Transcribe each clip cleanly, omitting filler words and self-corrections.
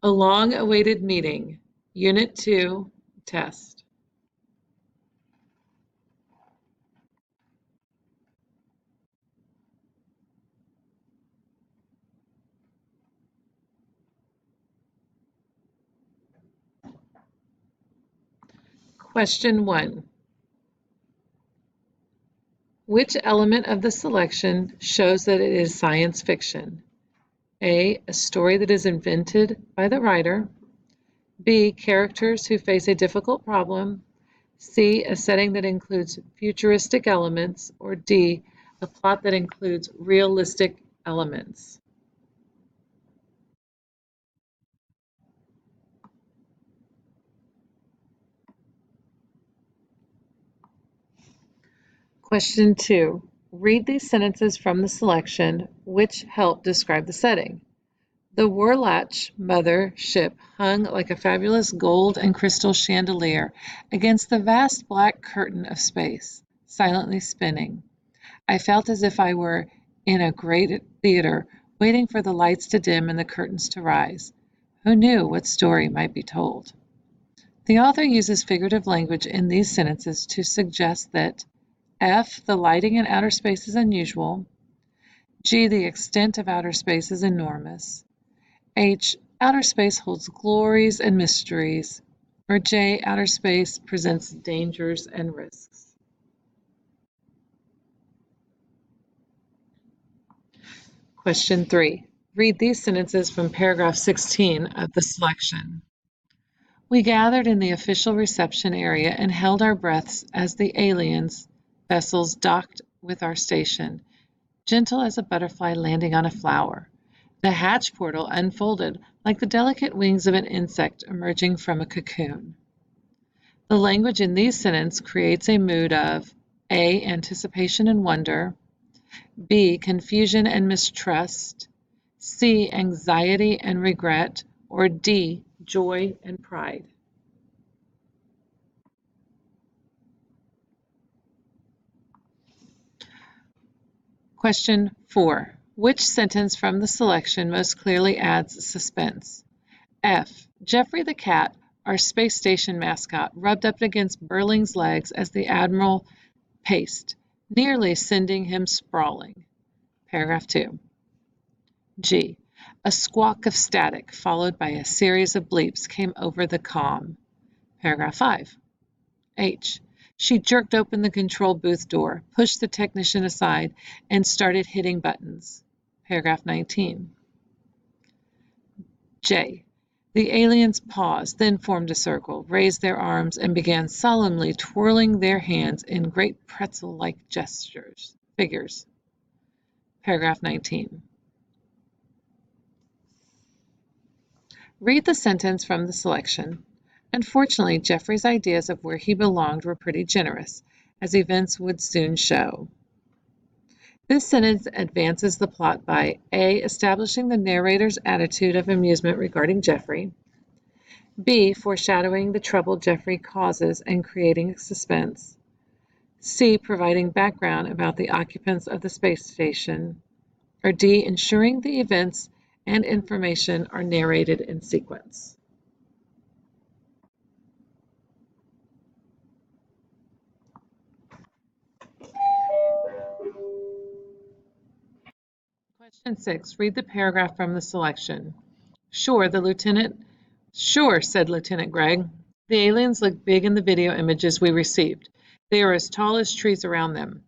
A long-awaited meeting. Unit 2, test. Question 1. Which element of the selection shows that it is science fiction? A story that is invented by the writer. B, characters who face a difficult problem. C, a setting that includes futuristic elements. Or D, a plot that includes realistic elements. Question 2. Read these sentences from the selection which help describe the setting. The Warlach mother ship hung like a fabulous gold and crystal chandelier against the vast black curtain of space, silently spinning. I felt as if I were in a great theater, waiting for the lights to dim and the curtains to rise. Who knew what story might be told? The author uses figurative language in these sentences to suggest that F, the lighting in outer space is unusual. G, the extent of outer space is enormous. H, outer space holds glories and mysteries. Or J, outer space presents dangers and risks. Question 3. Read these sentences from paragraph 16 of the selection. We gathered in the official reception area and held our breaths as the aliens' vessels docked with our station, gentle as a butterfly landing on a flower. The hatch portal unfolded like the delicate wings of an insect emerging from a cocoon. The language in these sentences creates a mood of A, anticipation and wonder, B, confusion and mistrust, C, anxiety and regret, or D, joy and pride. Question 4. Which sentence from the selection most clearly adds suspense? F. Jeffrey the cat, our space station mascot, rubbed up against Burling's legs as the Admiral paced, nearly sending him sprawling. Paragraph 2. G. A squawk of static, followed by a series of bleeps, came over the comm. Paragraph 5. H. She jerked open the control booth door, pushed the technician aside, and started hitting buttons. Paragraph 19. J. The aliens paused, then formed a circle, raised their arms, and began solemnly twirling their hands in great pretzel-like figures. Paragraph 19. Read the sentence from the selection. Unfortunately, Jeffrey's ideas of where he belonged were pretty generous, as events would soon show. This sentence advances the plot by A, establishing the narrator's attitude of amusement regarding Jeffrey, B, foreshadowing the trouble Jeffrey causes and creating suspense, C, providing background about the occupants of the space station, or D, ensuring the events and information are narrated in sequence. Question 6. Read the paragraph from the selection. Sure, said Lieutenant Gregg. The aliens look big in the video images we received. They are as tall as trees around them.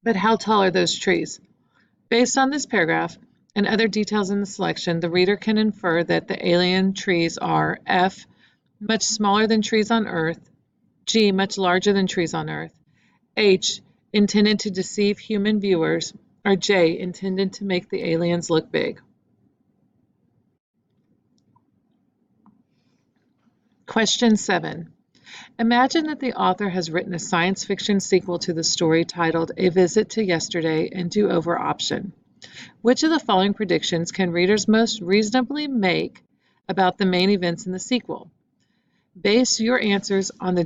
But how tall are those trees? Based on this paragraph and other details in the selection, the reader can infer that the alien trees are F, much smaller than trees on Earth, G, much larger than trees on Earth, H, intended to deceive human viewers, or J, intended to make the aliens look big. Question 7. Imagine that the author has written a science fiction sequel to the story titled A Visit to Yesterday and Do-Over Option. Which of the following predictions can readers most reasonably make about the main events in the sequel? Base your answers on the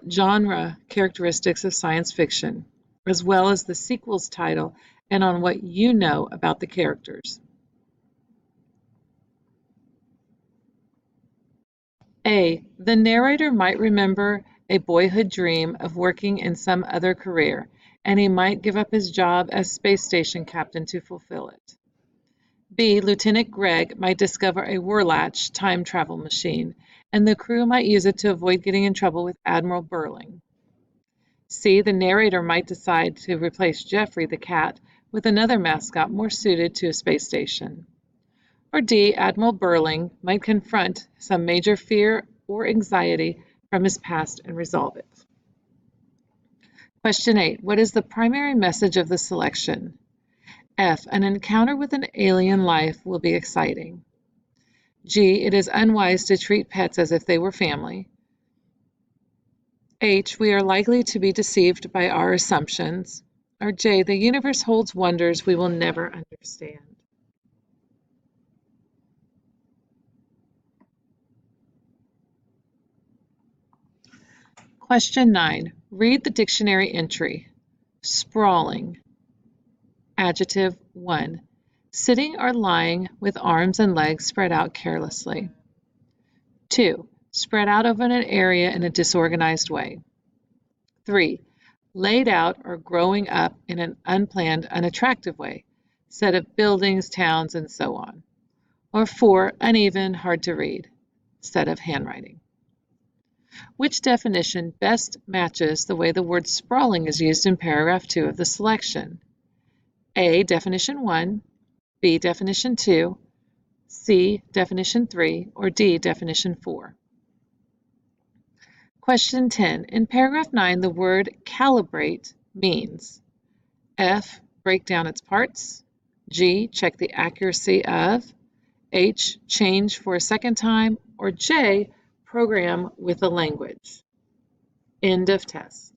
genre characteristics of science fiction, as well as the sequel's title and on what you know about the characters. A. The narrator might remember a boyhood dream of working in some other career, and he might give up his job as space station captain to fulfill it. B. Lieutenant Gregg might discover a Warlatch time travel machine, and the crew might use it to avoid getting in trouble with Admiral Burling. C. The narrator might decide to replace Jeffrey the cat with another mascot more suited to a space station. Or D. Admiral Burling might confront some major fear or anxiety from his past and resolve it. Question 8. What is the primary message of the selection? F. An encounter with an alien life will be exciting. G. It is unwise to treat pets as if they were family. H. We are likely to be deceived by our assumptions. Or J. The universe holds wonders we will never understand. Question 9. Read the dictionary entry. Sprawling. Adjective 1. Sitting or lying with arms and legs spread out carelessly. 2. Spread out over an area in a disorganized way. 3. Laid out or growing up in an unplanned, unattractive way, set of buildings, towns, and so on. Or 4. Uneven, hard to read, set of handwriting. Which definition best matches the way the word sprawling is used in paragraph 2 of the selection? A. Definition 1, B. Definition 2, C. Definition 3, or D. Definition 4. Question 10. In paragraph 9, the word calibrate means F. Break down its parts, G. Check the accuracy of, H. Change for a second time, or J. Program with a language. End of test.